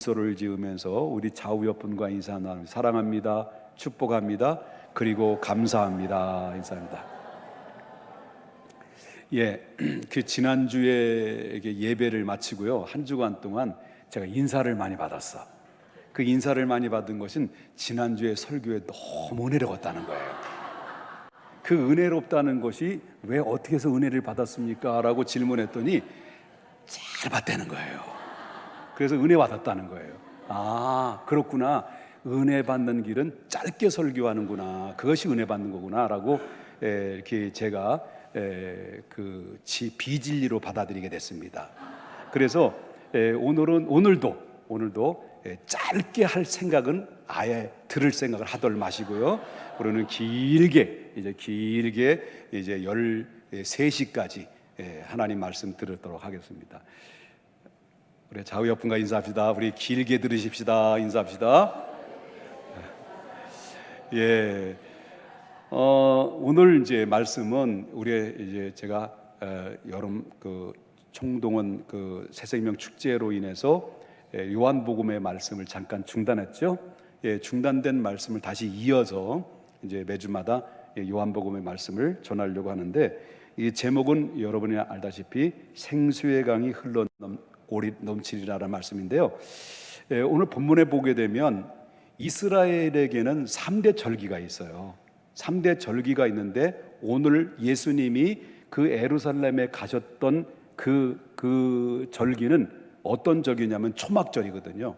미소를 지으면서 우리 좌우 옆분과 인사 나누며 사랑합니다, 축복합니다, 그리고 감사합니다 인사합니다. 그 지난주에 예배를 마치고요, 한 주간 동안 제가 인사를 많이 받았어. 그 인사를 많이 받은 것은 지난주에 설교에 너무 은혜로웠다는 거예요. 그 은혜롭다는 것이 왜 어떻게 해서 은혜를 받았습니까? 라고 질문했더니 잘 받다는 거예요. 그래서 은혜 받았다는 거예요. 아, 그렇구나. 은혜 받는 길은 짧게 설교하는구나. 그것이 은혜 받는 거구나. 라고 이렇게 제가 그 비진리로 받아들이게 됐습니다. 그래서 오늘도 짧게 할 생각은 아예 들을 생각을 하덜 마시고요. 우리는 길게 이제 13시까지 하나님 말씀 들었도록 하겠습니다. 우리 좌우 옆분과 인사합시다. 우리 길게 들으십시다. 인사합시다. 오늘 이제 말씀은 제가 여름 총동원 새생명 축제로 인해서 요한복음의 말씀을 잠깐 중단했죠. 중단된 말씀을 다시 이어서 이제 매주마다 요한복음의 말씀을 전하려고 하는데, 이 제목은 여러분이 알다시피 생수의 강이 흘러 넘치리라는 말씀인데요. 오늘 본문에 보게 되면 이스라엘에게는 3대 절기가 있어요. 3대 절기가 있는데 오늘 예수님이 그 예루살렘에 가셨던 그 절기는 어떤 절기냐면 초막절이거든요.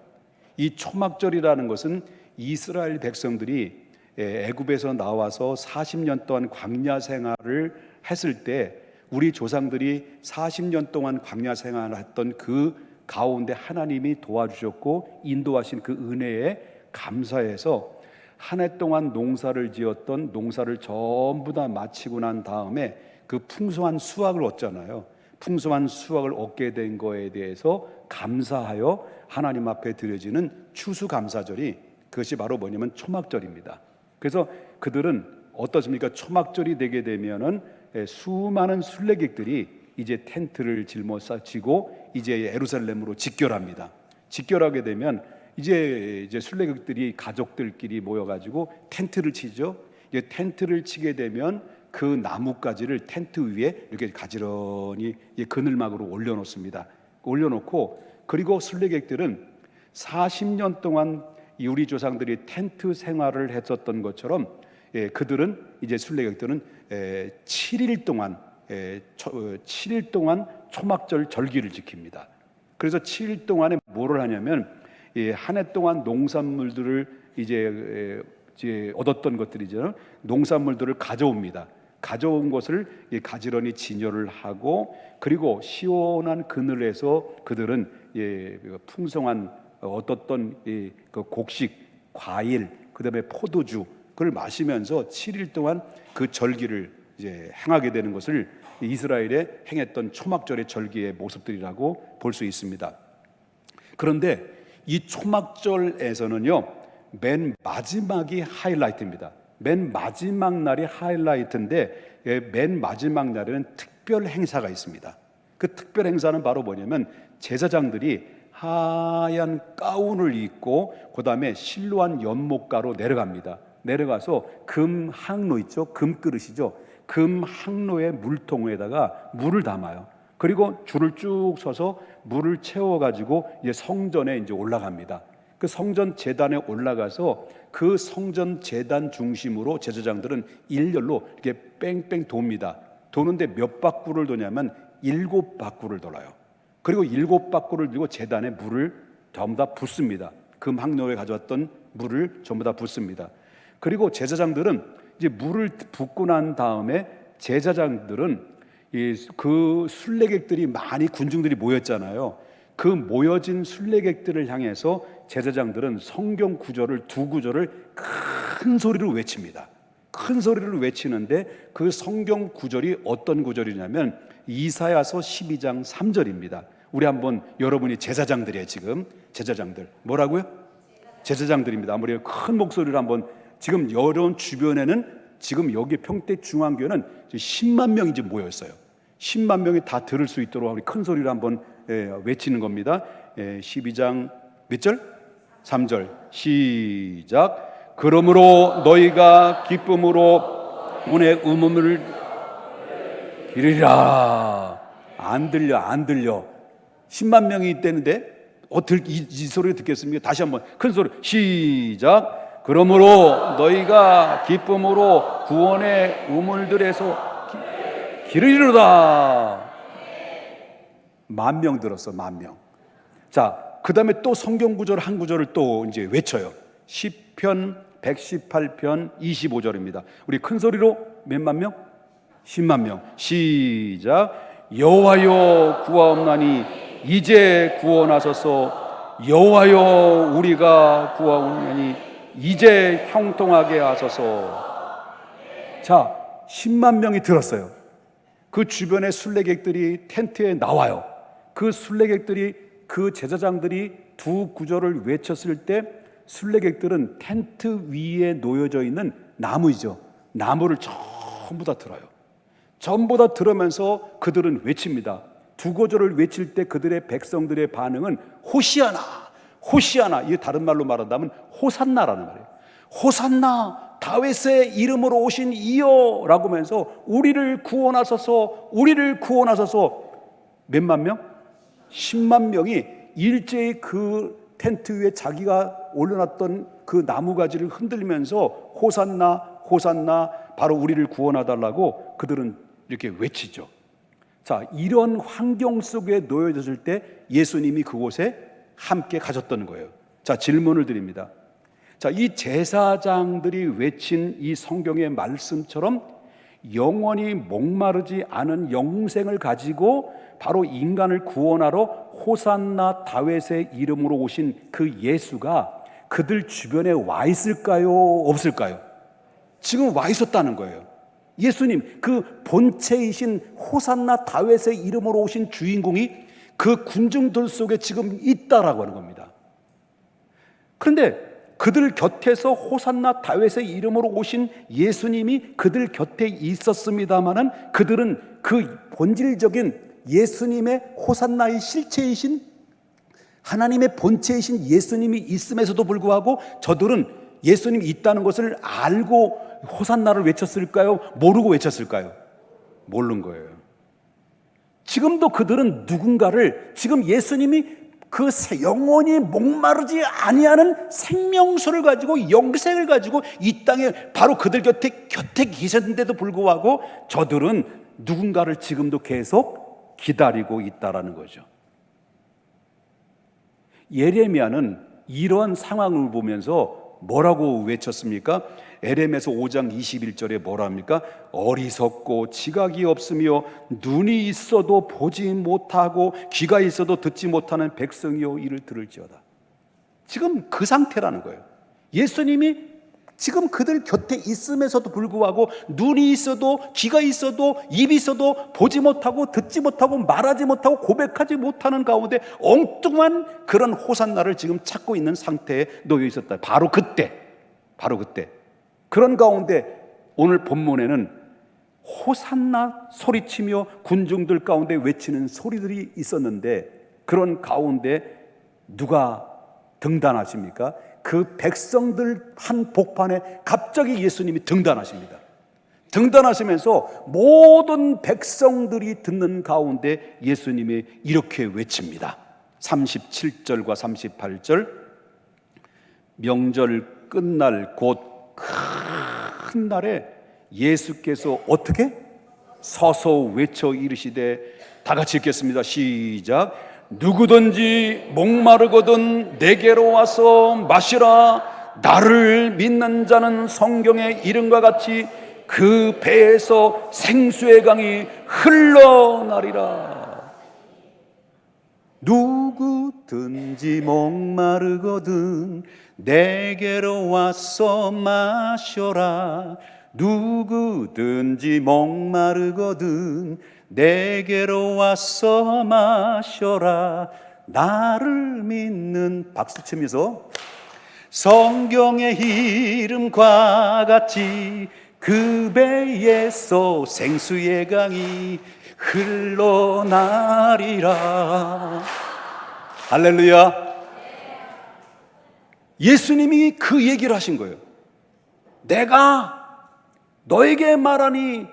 이 초막절이라는 것은 이스라엘 백성들이 애굽에서 나와서 40년 동안 광야 생활을 했을 때, 우리 조상들이 40년 동안 광야 생활을 했던 그 가운데 하나님이 도와주셨고 인도하신 그 은혜에 감사해서 한 해 동안 농사를 지었던 농사를 전부 다 마치고 난 다음에 그 풍성한 수확을 얻잖아요. 풍성한 수확을 얻게 된 거에 대해서 감사하여 하나님 앞에 드려지는 추수감사절이, 그것이 바로 뭐냐면 초막절입니다. 그래서 그들은 어떻습니까? 초막절이 되게 되면은 수많은 순례객들이 이제 텐트를 짊어지고 이제 예루살렘으로 직결합니다. 직결하게 되면 이제 순례객들이 가족들끼리 모여가지고 텐트를 치죠. 이제 텐트를 치게 되면 그 나뭇가지를 텐트 위에 이렇게 가지런히 그늘막으로 올려놓습니다. 올려놓고, 그리고 순례객들은 40년 동안 우리 조상들이 텐트 생활을 했었던 것처럼 그들은 이제 순례객들은 7일 동안 초막절 절기를 지킵니다. 그래서 7일 동안에 뭐를 하냐면 한 해 동안 농산물들을 이제 얻었던 것들이죠. 농산물들을 가져옵니다. 가져온 것을 가지런히 진열을 하고, 그리고 시원한 그늘에서 그들은 풍성한 얻었던 그 곡식, 과일, 그다음에 포도주, 그걸 마시면서 7일 동안 그 절기를 이제 행하게 되는 것을 이스라엘에 행했던 초막절의 절기의 모습들이라고 볼 수 있습니다. 그런데 이 초막절에서는요, 맨 마지막이 하이라이트입니다. 맨 마지막 날이 하이라이트인데, 맨 마지막 날에는 특별 행사가 있습니다. 그 특별 행사는 바로 뭐냐면 제사장들이 하얀 가운을 입고 그 다음에 실로한 연못가로 내려갑니다. 내려가서 금 항로 있죠, 금 그릇이죠, 금 항로의 물통에다가 물을 담아요. 그리고 줄을 쭉 서서 물을 채워가지고 이제 성전에 이제 올라갑니다. 그 성전 제단에 올라가서 그 성전 제단 중심으로 제사장들은 일렬로 이렇게 뺑뺑 돕니다. 도는데 몇 바퀴를 도냐면 7바퀴를 돌아요. 그리고 7바퀴를 들고 제단에 물을 전부 다 붓습니다. 금 항로에 가져왔던 물을 전부 다 붓습니다. 그리고 제사장들은 이제 물을 붓고 난 다음에 제사장들은 그 순례객들이 많이 군중들이 모였잖아요. 그 모여진 순례객들을 향해서 제사장들은 성경 구절을, 두 구절을 큰 소리로 외칩니다. 큰 소리를 외치는데 그 성경 구절이 어떤 구절이냐면 이사야서 12장 3절입니다. 우리 한번, 여러분이 제사장들이에요. 지금 제사장들 뭐라고요? 제사장들입니다. 아무리 큰 목소리로 한번, 지금 여러분 주변에는 지금 여기 평택중앙교회는 10만 명이 지금 모였어요. 10만 명이 다 들을 수 있도록 우리 큰 소리로 한번 외치는 겁니다. 12장 몇 절? 3절. 시작. 그러므로 너희가 기쁨으로 운의 음음을 이르리라. 안 들려, 안 들려. 10만 명이 있다는데 이 소리를 듣겠습니까? 다시 한번 큰 소리. 시작. 그러므로 너희가 기쁨으로 구원의 우물들에서 기르리로다. 10,000명 들었어, 10,000명. 자, 그 다음에 또 성경 구절 한 구절을 또 이제 외쳐요. 시편 118편 25절입니다. 우리 큰 소리로 몇만 명? 10만 명. 시작. 여호와여 구하옵나니 이제 구원하소서. 여호와여 우리가 구하옵나니 이제 형통하게 하소서. 자, 10만 명이 들었어요. 그 주변의 순례객들이 텐트에 나와요. 그 순례객들이, 그 제사장들이 두 구절을 외쳤을 때 순례객들은 텐트 위에 놓여져 있는 나무이죠. 나무를 전부 다 들어요. 전부 다 들으면서 그들은 외칩니다. 두 구절을 외칠 때 그들의 백성들의 반응은 호시아나, 호시아나. 이게 다른 말로 말한다면 호산나라는 말이에요. 호산나, 다윗의 이름으로 오신 이여 라고 하면서 우리를 구원하소서, 우리를 구원하소서. 몇만 명? 10만 명이 일제히 그 텐트 위에 자기가 올려놨던 그 나무가지를 흔들면서 호산나, 호산나, 바로 우리를 구원하달라고 그들은 이렇게 외치죠. 자, 이런 환경 속에 놓여졌을 때 예수님이 그곳에 함께 가셨던 거예요. 자, 질문을 드립니다. 자, 이 제사장들이 외친 이 성경의 말씀처럼 영원히 목마르지 않은 영생을 가지고 바로 인간을 구원하러 호산나 다윗의 이름으로 오신 그 예수가 그들 주변에 와 있을까요? 없을까요? 지금 와 있었다는 거예요. 예수님, 그 본체이신 호산나 다윗의 이름으로 오신 주인공이 그 군중들 속에 지금 있다라고 하는 겁니다. 그런데 그들 곁에서 호산나 다윗의 이름으로 오신 예수님이 그들 곁에 있었습니다마는 그들은 그 본질적인 예수님의 호산나의 실체이신 하나님의 본체이신 예수님이 있음에서도 불구하고 저들은 예수님이 있다는 것을 알고 호산나를 외쳤을까요? 모르고 외쳤을까요? 모르는 거예요. 지금도 그들은 누군가를, 지금 예수님이 그 영원히 목마르지 아니하는 생명수를 가지고 영생을 가지고 이 땅에 바로 그들 곁에 계셨는데도 불구하고 저들은 누군가를 지금도 계속 기다리고 있다라는 거죠. 예레미야는 이런 상황을 보면서 뭐라고 외쳤습니까? 에레미야서 5장 21절에 뭐라 합니까? 어리석고 지각이 없으며 눈이 있어도 보지 못하고 귀가 있어도 듣지 못하는 백성이여 이를 들을지어다. 지금 그 상태라는 거예요. 예수님이 지금 그들 곁에 있음에서도 불구하고 눈이 있어도 귀가 있어도 입이 있어도 보지 못하고 듣지 못하고 말하지 못하고 고백하지 못하는 가운데 엉뚱한 그런 호산나를 지금 찾고 있는 상태에 놓여 있었다. 바로 그때 그런 가운데 오늘 본문에는 호산나 소리치며 군중들 가운데 외치는 소리들이 있었는데 그런 가운데 누가 등단하십니까? 그 백성들 한복판에 갑자기 예수님이 등단하십니다. 등단하시면서 모든 백성들이 듣는 가운데 예수님이 이렇게 외칩니다. 37절과 38절. 명절 끝날 곧 큰 날에 예수께서 어떻게? 서서 외쳐 이르시되, 다 같이 읽겠습니다. 시작. 누구든지 목마르거든 내게로 와서 마시라. 나를 믿는 자는 성경의 이름과 같이 그 배에서 생수의 강이 흘러나리라. 누구든지 목마르거든 내게로 와서 마셔라. 누구든지 목마르거든 내게로 와서 마셔라. 나를 믿는, 박수치면서 성경의 이름과 같이 그 배에서 생수의 강이 흘러나리라. 할렐루야. 예수님이 그 얘기를 하신 거예요. 내가 너에게 말하니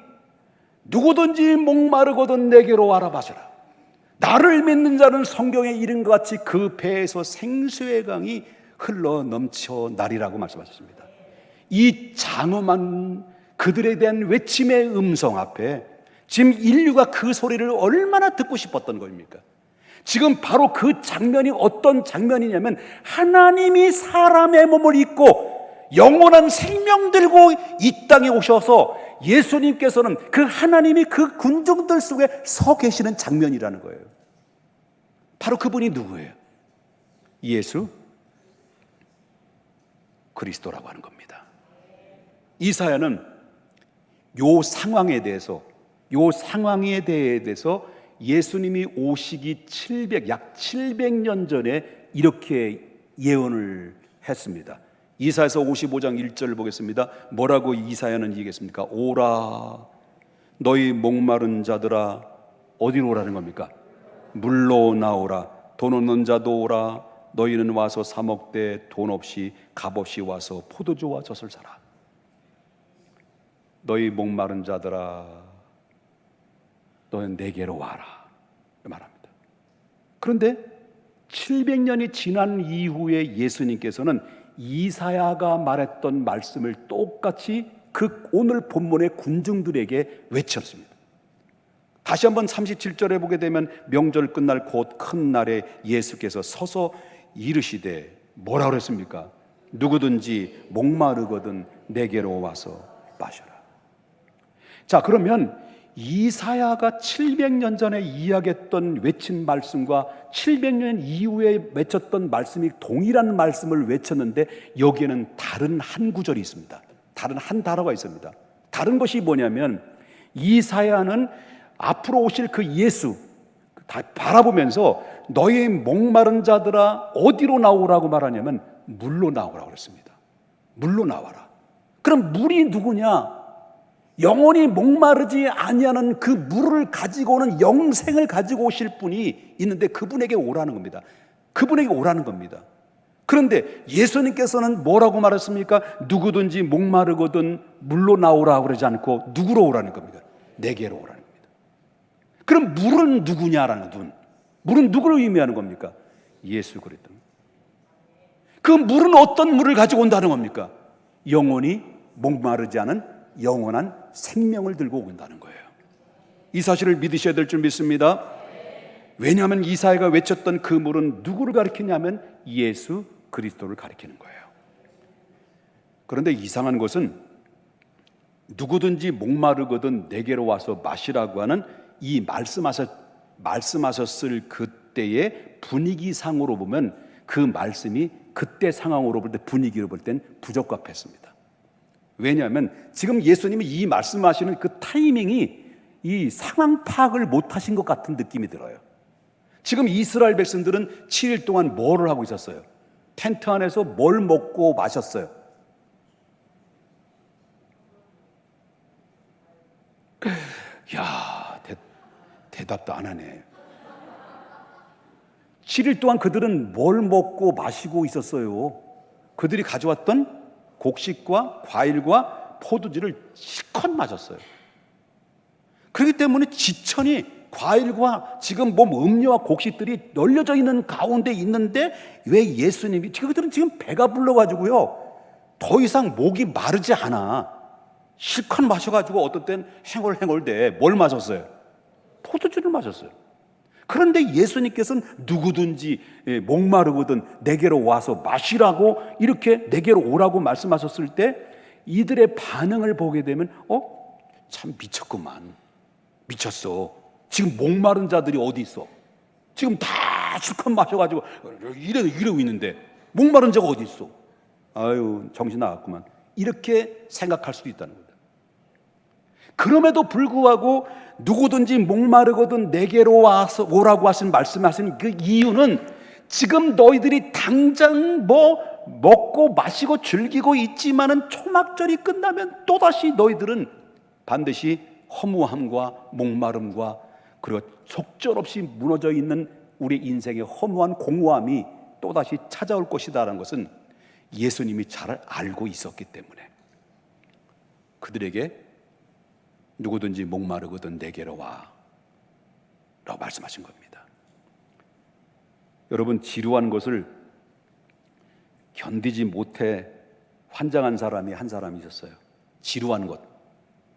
누구든지 목마르거든 내게로 와라 마시라. 나를 믿는 자는 성경에 이른 것 같이 그 배에서 생수의 강이 흘러 넘쳐 나리라고 말씀하셨습니다. 이 장엄한 그들에 대한 외침의 음성 앞에 지금 인류가 그 소리를 얼마나 듣고 싶었던 겁니까? 지금 바로 그 장면이 어떤 장면이냐면 하나님이 사람의 몸을 입고 영원한 생명 들고 이 땅에 오셔서 예수님께서는 그 하나님이 그 군중들 속에 서 계시는 장면이라는 거예요. 바로 그분이 누구예요? 예수 그리스도라고 하는 겁니다. 이사야는 요 상황에 대해서 예수님이 오시기 약 700년 전에 이렇게 예언을 했습니다. 이사야서 55장 1절을 보겠습니다. 뭐라고 이사야는 얘기했습니까? 오라 너희 목마른 자들아. 어디로 오라는 겁니까? 물로 나오라. 돈 없는 자도 오라. 너희는 와서 사 먹되 돈 없이 값 없이 와서 포도주와 젖을 사라. 너희 목마른 자들아 너는 내게로 와라 말합니다. 그런데 700년이 지난 이후에 예수님께서는 이사야가 말했던 말씀을 똑같이 그 오늘 본문의 군중들에게 외쳤습니다. 다시 한번 37절에 보게 되면 명절 끝날 곧 큰 날에 예수께서 서서 이르시되 뭐라 그랬습니까? 누구든지 목마르거든 내게로 와서 마셔라. 자, 그러면 이사야가 700년 전에 이야기했던 외친 말씀과 700년 이후에 외쳤던 말씀이 동일한 말씀을 외쳤는데 여기에는 다른 한 구절이 있습니다. 다른 한 단어가 있습니다. 다른 것이 뭐냐면 이사야는 앞으로 오실 그 예수 다 바라보면서 너희 목마른 자들아 어디로 나오라고 말하냐면 물로 나오라고 그랬습니다. 물로 나와라. 그럼 물이 누구냐? 영원히 목마르지 아니하는 그 물을 가지고 오는 영생을 가지고 오실 분이 있는데 그분에게 오라는 겁니다. 그분에게 오라는 겁니다. 그런데 예수님께서는 뭐라고 말했습니까? 누구든지 목마르거든 물로 나오라고 그러지 않고 누구로 오라는 겁니다. 내게로 오라는 겁니다. 그럼 물은 누구냐라는 분. 물은 누구를 의미하는 겁니까? 예수 그리스도. 그 물은 어떤 물을 가지고 온다는 겁니까? 영원히 목마르지 않은 영원한 생명을 들고 온다는 거예요. 이 사실을 믿으셔야 될 줄 믿습니다. 왜냐하면 이사야가 외쳤던 그 물은 누구를 가리키냐면 예수 그리스도를 가리키는 거예요. 그런데 이상한 것은 누구든지 목마르거든 내게로 와서 마시라고 하는 이 말씀하셨을 그때의 분위기상으로 보면 그 말씀이 그때 상황으로 볼 때 분위기로 볼 땐 부적합했습니다. 왜냐하면 지금 예수님이 이 말씀하시는 그 타이밍이 이 상황 파악을 못하신 것 같은 느낌이 들어요. 지금 이스라엘 백성들은 7일 동안 뭐를 하고 있었어요? 텐트 안에서 뭘 먹고 마셨어요? 야, 대답도 안 하네. 7일 동안 그들은 뭘 먹고 마시고 있었어요? 그들이 가져왔던 곡식과 과일과 포도주를 실컷 마셨어요. 그렇기 때문에 지천이 과일과 지금 음료와 곡식들이 널려져 있는 가운데 있는데 왜 예수님이 그들은 지금 배가 불러가지고요 더 이상 목이 마르지 않아. 실컷 마셔가지고 어떤 땐 행얼행얼대 뭘 마셨어요? 포도주를 마셨어요. 그런데 예수님께서는 누구든지 목마르거든 내게로 와서 마시라고 이렇게 내게로 오라고 말씀하셨을 때 이들의 반응을 보게 되면 참 미쳤구만. 미쳤어. 지금 목마른 자들이 어디 있어? 지금 다 실컷 마셔가지고 이러고 있는데 목마른 자가 어디 있어? 아유 정신 나갔구만. 이렇게 생각할 수도 있다는 겁니다. 그럼에도 불구하고 누구든지 목마르거든 내게로 와서 오라고 말씀하신 그 이유는 지금 너희들이 당장 먹고 마시고 즐기고 있지만은 초막절이 끝나면 또다시 너희들은 반드시 허무함과 목마름과 그리고 속절없이 무너져 있는 우리 인생의 허무한 공허함이 또다시 찾아올 것이다라는 것은 예수님이 잘 알고 있었기 때문에 그들에게 누구든지 목마르거든 내게로 와 라고 말씀하신 겁니다. 여러분, 지루한 것을 견디지 못해 환장한 사람이 한 사람이 있었어요. 지루한 것,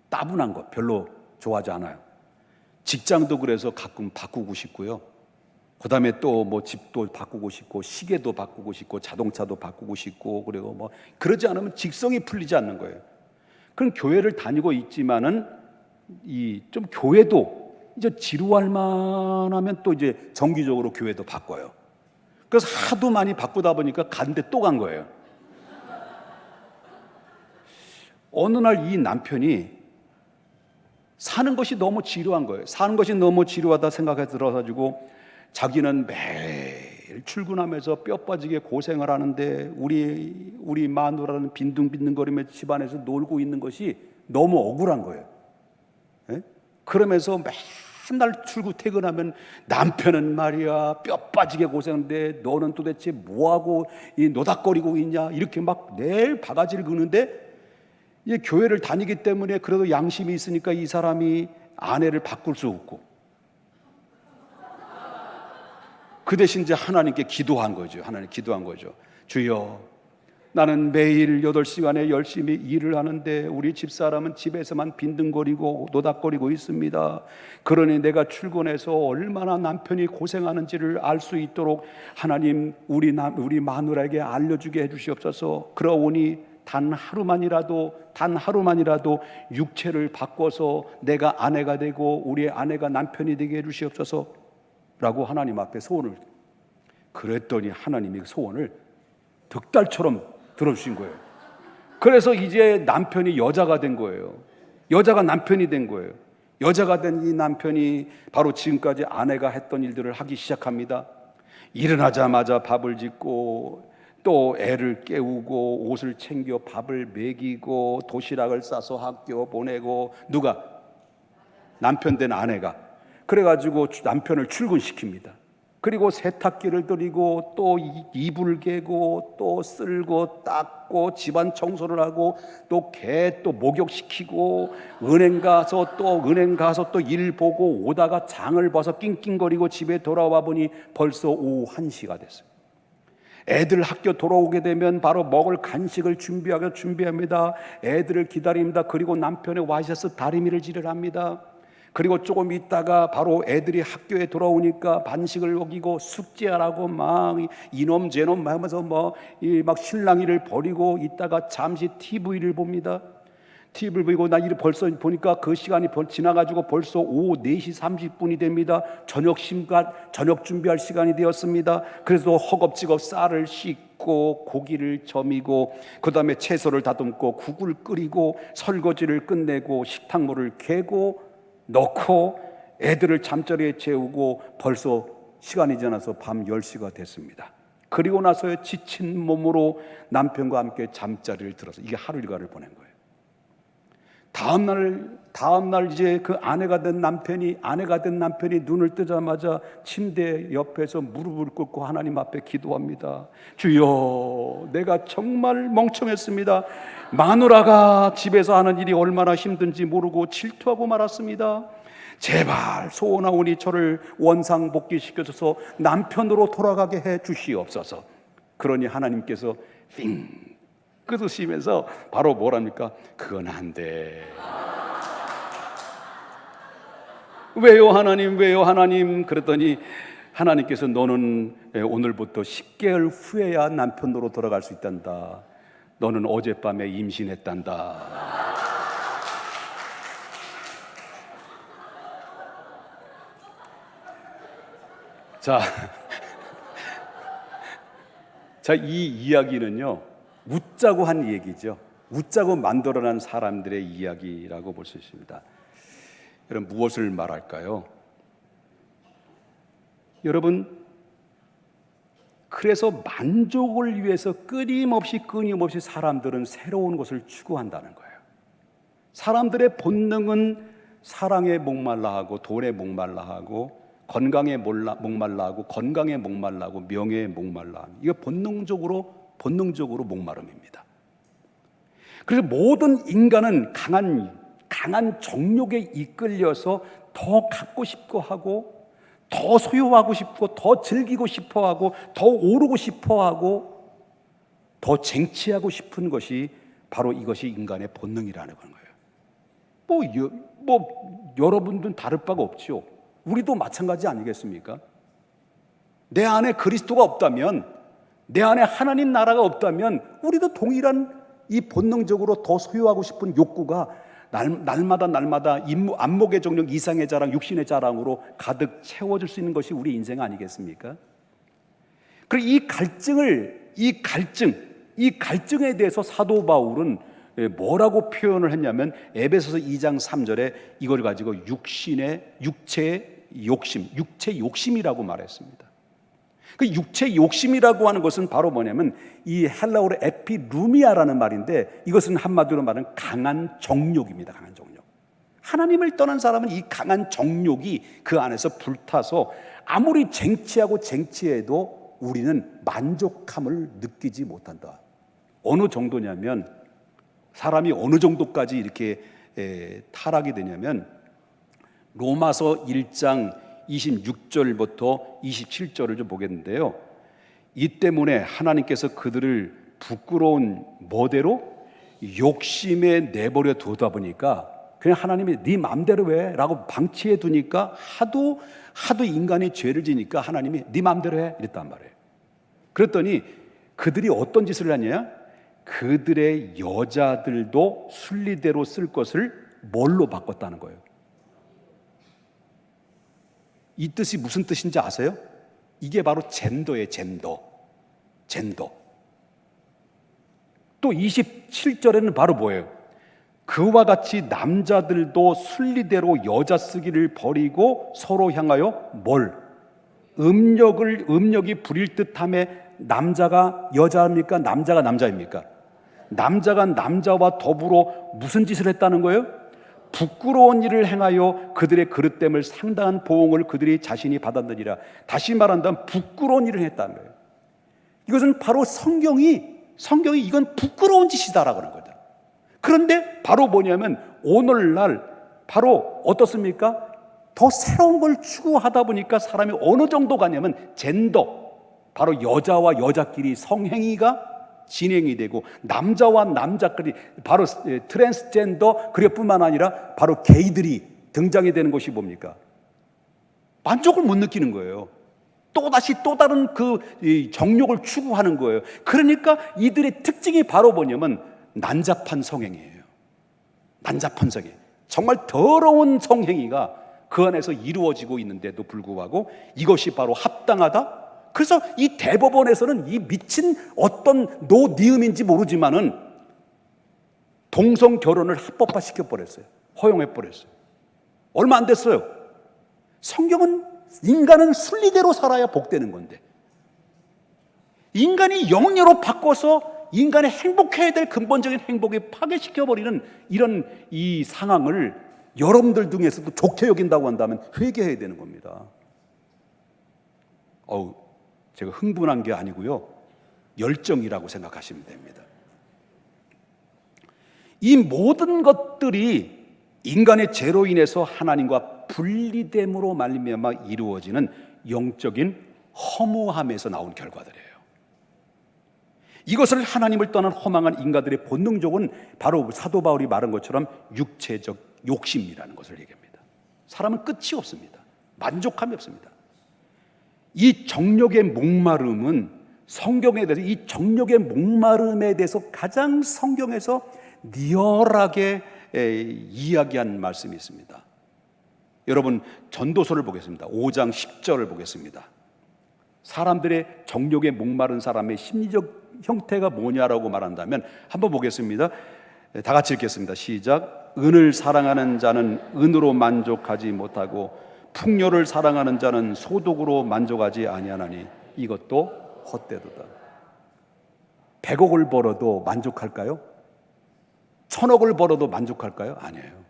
따분한 것 별로 좋아하지 않아요. 직장도 그래서 가끔 바꾸고 싶고요. 그 다음에 또 뭐 집도 바꾸고 싶고 시계도 바꾸고 싶고 자동차도 바꾸고 싶고, 그리고 뭐 그러지 않으면 직성이 풀리지 않는 거예요. 그럼 교회를 다니고 있지만은 이 좀 교회도 이제 지루할 만하면 또 이제 정기적으로 교회도 바꿔요. 그래서 하도 많이 바꾸다 보니까 간데 또 간 거예요. 어느 날 이 남편이 사는 것이 너무 지루한 거예요. 사는 것이 너무 지루하다 생각이 들어가지고 자기는 매일 출근하면서 뼈 빠지게 고생을 하는데 우리 마누라는 빈둥빈둥거리며 집안에서 놀고 있는 것이 너무 억울한 거예요. 예? 그러면서 맨날 출퇴근하면 남편은 말이야 뼈 빠지게 고생하는데 너는 도대체 뭐하고 이 노닥거리고 있냐 이렇게 막 매일 바가지를 그는데, 이 교회를 다니기 때문에 그래도 양심이 있으니까 이 사람이 아내를 바꿀 수 없고 그 대신 이제 하나님께 기도한 거죠. 하나님 기도한 거죠. 주여, 나는 매일 8시간에 열심히 일을 하는데 우리 집사람은 집에서만 빈둥거리고 노닥거리고 있습니다. 그러니 내가 출근해서 얼마나 남편이 고생하는지를 알 수 있도록 하나님 우리 마누라에게 알려주게 해주시옵소서. 그러오니 단 하루만이라도 육체를 바꿔서 내가 아내가 되고 우리 아내가 남편이 되게 해주시옵소서 라고 하나님 앞에 소원을, 그랬더니 하나님이 그 소원을 득달처럼 들어주신 거예요. 그래서 이제 남편이 여자가 된 거예요. 여자가 남편이 된 거예요. 여자가 된 이 남편이 바로 지금까지 아내가 했던 일들을 하기 시작합니다. 일어나자마자 밥을 짓고 또 애를 깨우고 옷을 챙겨 밥을 먹이고 도시락을 싸서 학교 보내고, 누가? 남편 된 아내가. 그래가지고 남편을 출근시킵니다. 그리고 세탁기를 돌리고 또 이불을 개고 또 쓸고 닦고 집안 청소를 하고 또 개 또 목욕시키고 은행 가서 또 일 보고 오다가 장을 봐서 낑낑거리고 집에 돌아와 보니 벌써 오후 1시가 됐어요. 애들 학교 돌아오게 되면 바로 먹을 간식을 준비합니다. 애들을 기다립니다. 그리고 남편의 와이셔츠 다리미를 지르랍니다. 그리고 조금 있다가 바로 애들이 학교에 돌아오니까 반식을 먹이고 숙제하라고 막 이놈 저놈 하면서 막 실랑이를 벌이고 있다가 잠시 TV를 봅니다. TV를 보고 나 벌써 보니까 그 시간이 지나가지고 벌써 오후 4시 30분이 됩니다. 저녁 준비할 시간이 되었습니다. 그래서 허겁지겁 쌀을 씻고 고기를 저미고 그 다음에 채소를 다듬고 국을 끓이고 설거지를 끝내고 식탁물을 개고 넣고 애들을 잠자리에 재우고 벌써 시간이 지나서 밤 10시가 됐습니다. 그리고 나서야 지친 몸으로 남편과 함께 잠자리를 들어서 이게 하루 일과를 보낸 거예요. 다음날 이제 그 아내가 된 남편이 눈을 뜨자마자 침대 옆에서 무릎을 꿇고 하나님 앞에 기도합니다. 주여, 내가 정말 멍청했습니다. 마누라가 집에서 하는 일이 얼마나 힘든지 모르고 질투하고 말았습니다. 제발 소원하오니 저를 원상복귀시켜줘서 남편으로 돌아가게 해 주시옵소서. 그러니 하나님께서 삥 끄으시면서 바로 뭐랍니까? 그건 안 돼. 왜요 하나님? 그랬더니 하나님께서 너는 오늘부터 10개월 후에야 남편으로 돌아갈 수 있단다. 너는 어젯밤에 임신했단다. 자, 이 이야기는요, 웃자고 한 얘기죠. 웃자고 만들어낸 사람들의 이야기라고 볼 수 있습니다. 여러분, 무엇을 말할까요? 여러분, 그래서 만족을 위해서 끊임없이 사람들은 새로운 것을 추구한다는 거예요. 사람들의 본능은 사랑에 목말라하고 돈에 목말라하고 건강에 목말라하고 명예에 목말라하고 이게 본능적으로 본능적으로 목마름입니다. 그래서 모든 인간은 강한 정욕에 이끌려서 더 갖고 싶고 하고, 더 소유하고 싶고, 더 즐기고 싶어 하고, 더 오르고 싶어 하고, 더 쟁취하고 싶은 것이 바로 이것이 인간의 본능이라는 거예요. 여러분들은 다를 바가 없죠. 우리도 마찬가지 아니겠습니까? 내 안에 그리스도가 없다면, 내 안에 하나님 나라가 없다면 우리도 동일한 이 본능적으로 더 소유하고 싶은 욕구가 날마다 안목의 정력, 이상의 자랑, 육신의 자랑으로 가득 채워질 수 있는 것이 우리 인생 아니겠습니까? 그리고 이 갈증에 대해서 사도 바울은 뭐라고 표현을 했냐면 에베소서 2장 3절에 이걸 가지고 육체 욕심이라고 말했습니다. 그 육체 욕심이라고 하는 것은 바로 뭐냐면 이 헬라어로 에피루미아라는 말인데, 이것은 한마디로 말하면 강한 정욕입니다. 강한 정욕. 하나님을 떠난 사람은 이 강한 정욕이 그 안에서 불타서 아무리 쟁취해도 우리는 만족함을 느끼지 못한다. 어느 정도냐면, 사람이 어느 정도까지 이렇게 타락이 되냐면, 로마서 1장 26절부터 27절을 좀 보겠는데요. 이 때문에 하나님께서 그들을 부끄러운 뭐대로 욕심에 내버려 두다 보니까, 그냥 하나님이 네 마음대로 해 라고 방치해 두니까 하도 인간이 죄를 지니까 하나님이 네 마음대로 해 이랬단 말이에요. 그랬더니 그들이 어떤 짓을 하냐? 그들의 여자들도 순리대로 쓸 것을 뭘로 바꿨다는 거예요. 이 뜻이 무슨 뜻인지 아세요? 이게 바로 젠더예요. 젠더. 또 27절에는 바로 뭐예요? 그와 같이 남자들도 순리대로 여자 쓰기를 버리고 서로 향하여 음력이 부릴 듯함에, 남자가 여자입니까? 남자가 남자입니까? 남자가 남자와 더불어 무슨 짓을 했다는 거예요? 부끄러운 일을 행하여 그들의 그릇됨을 상당한 보응을 그들이 자신이 받았느니라. 다시 말한다면 부끄러운 일을 했다는 거예요. 이것은 바로 성경이 이건 부끄러운 짓이다라고 하는 거죠. 그런데 바로 뭐냐면 오늘날 바로 어떻습니까? 더 새로운 걸 추구하다 보니까 사람이 어느 정도 가냐면 젠더, 바로 여자와 여자끼리 성행위가 진행이 되고, 남자와 남자끼리 바로 트랜스젠더, 그뿐만 아니라 바로 게이들이 등장이 되는 것이 뭡니까? 만족을 못 느끼는 거예요. 또다시 또 다른 그 정욕을 추구하는 거예요. 그러니까 이들의 특징이 바로 뭐냐면 난잡한 성행이에요. 난잡한 성행. 정말 더러운 성행위가 그 안에서 이루어지고 있는데도 불구하고 이것이 바로 합당하다? 그래서 이 대법원에서는 이 미친 어떤 노니음인지 모르지만은 동성 결혼을 합법화 시켜버렸어요. 허용해 버렸어요. 얼마 안 됐어요. 성경은 인간은 순리대로 살아야 복되는 건데, 인간이 영리로 바꿔서 인간이 행복해야 될 근본적인 행복에 파괴시켜버리는 이런 이 상황을 여러분들 중에서도 좋게 여긴다고 한다면 회개해야 되는 겁니다. 제가 흥분한 게 아니고요, 열정이라고 생각하시면 됩니다. 이 모든 것들이 인간의 죄로 인해서 하나님과 분리됨으로 말미암아 이루어지는 영적인 허무함에서 나온 결과들이에요. 이것을 하나님을 떠난 허망한 인간들의 본능적은 바로 사도 바울이 말한 것처럼 육체적 욕심이라는 것을 얘기합니다. 사람은 끝이 없습니다. 만족함이 없습니다. 이 정욕의 목마름은 성경에 대해서, 이 정욕의 목마름에 대해서 가장 성경에서 리얼하게 이야기한 말씀이 있습니다. 여러분, 전도서를 보겠습니다. 5장 10절을 보겠습니다. 사람들의 정욕에 목마른 사람의 심리적 형태가 뭐냐라고 말한다면 한번 보겠습니다. 다 같이 읽겠습니다. 시작. 은을 사랑하는 자는 은으로 만족하지 못하고 풍요를 사랑하는 자는 소득으로 만족하지 아니하나니 이것도 헛되도다. 100억을 벌어도 만족할까요? 1000억을 벌어도 만족할까요? 아니에요.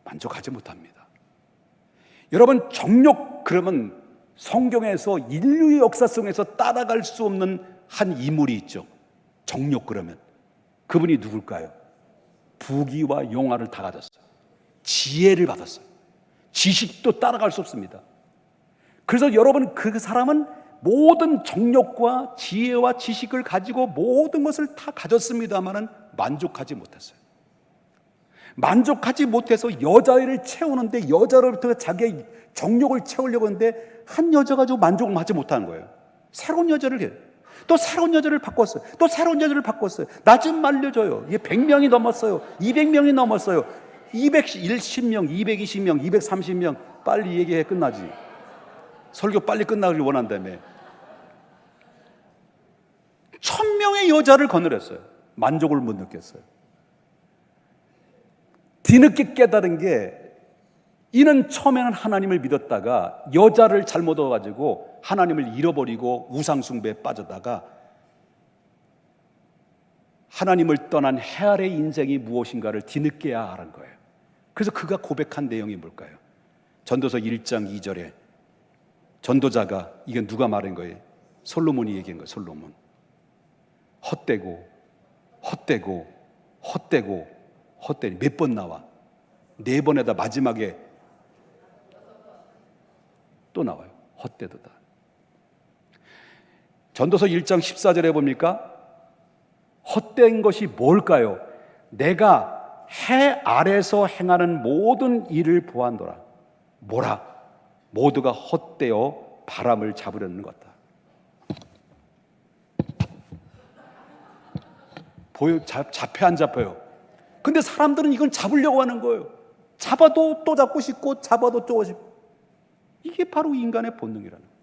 만족하지 못합니다. 여러분, 정욕 그러면 성경에서 인류의 역사성에서 따라갈 수 없는 한 인물이 있죠. 정욕 그러면 그분이 누굴까요? 부귀와 영화를 다 가졌어요. 지혜를 받았어요. 지식도 따라갈 수 없습니다. 그래서 여러분, 그 사람은 모든 정욕과 지혜와 지식을 가지고 모든 것을 다 가졌습니다마는 만족하지 못했어요. 만족하지 못해서 여자를 채우는데, 여자로부터 자기의 정욕을 채우려고 하는데 한 여자 가지고 만족을 하지 못하는 거예요. 새로운 여자를 해요. 또 새로운 여자를 바꿨어요. 또 새로운 여자를 바꿨어요. 나 좀 말려줘요. 이게 100명이 넘었어요. 200명이 넘었어요. 210명, 220명, 230명. 빨리 얘기해, 끝나지. 설교 빨리 끝나길 원한다며. 1000명의 여자를 거느렸어요. 만족을 못 느꼈어요. 뒤늦게 깨달은 게, 이는 처음에는 하나님을 믿었다가 여자를 잘못 얻어가지고 하나님을 잃어버리고 우상숭배에 빠져다가 하나님을 떠난 헤아의 인생이 무엇인가를 뒤늦게야 알은 거예요. 그래서 그가 고백한 내용이 뭘까요? 전도서 1장 2절에 전도자가, 이건 누가 말한 거예요? 솔로몬이 얘기한 거예요. 솔로몬. 헛되고 헛되고 헛되고 헛되니 몇 번 나와? 4번에다 마지막에 또 나와요. 헛되도다. 전도서 1장 14절에 봅니까? 헛된 것이 뭘까요? 내가 해 아래서 행하는 모든 일을 보았노라. 뭐라? 모두가 헛되어 바람을 잡으려는 것다. 보여? 잡혀 안 잡혀요? 근데 사람들은 이건 잡으려고 하는 거예요. 잡아도 또 잡고 싶고 잡아도 또 싶고. 이게 바로 인간의 본능이라는 거예요.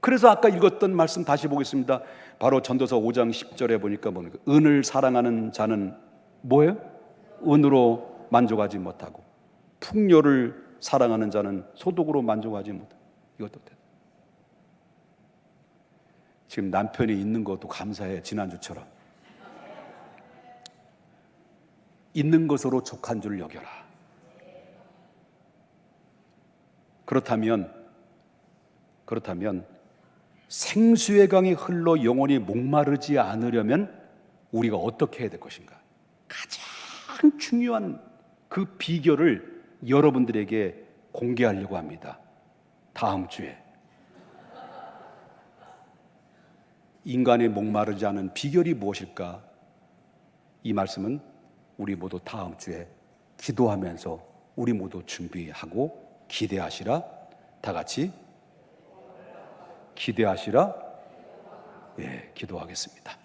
그래서 아까 읽었던 말씀 다시 보겠습니다. 바로 전도서 5장 10절에 보니까 뭡니까? 은을 사랑하는 자는 뭐예요? 은으로 만족하지 못하고, 풍요를 사랑하는 자는 소득으로 만족하지 못하고. 이것도 돼. 지금 남편이 있는 것도 감사해. 지난주처럼 있는 것으로 족한 줄 여겨라. 그렇다면 생수의 강이 흘러 영원히 목마르지 않으려면 우리가 어떻게 해야 될 것인가? 가장 중요한 그 비결을 여러분들에게 공개하려고 합니다. 다음 주에. 인간의 목마르지 않은 비결이 무엇일까? 이 말씀은 우리 모두 다음 주에 기도하면서 우리 모두 준비하고 기대하시라. 다 같이 기대하시라. 예, 기도하겠습니다.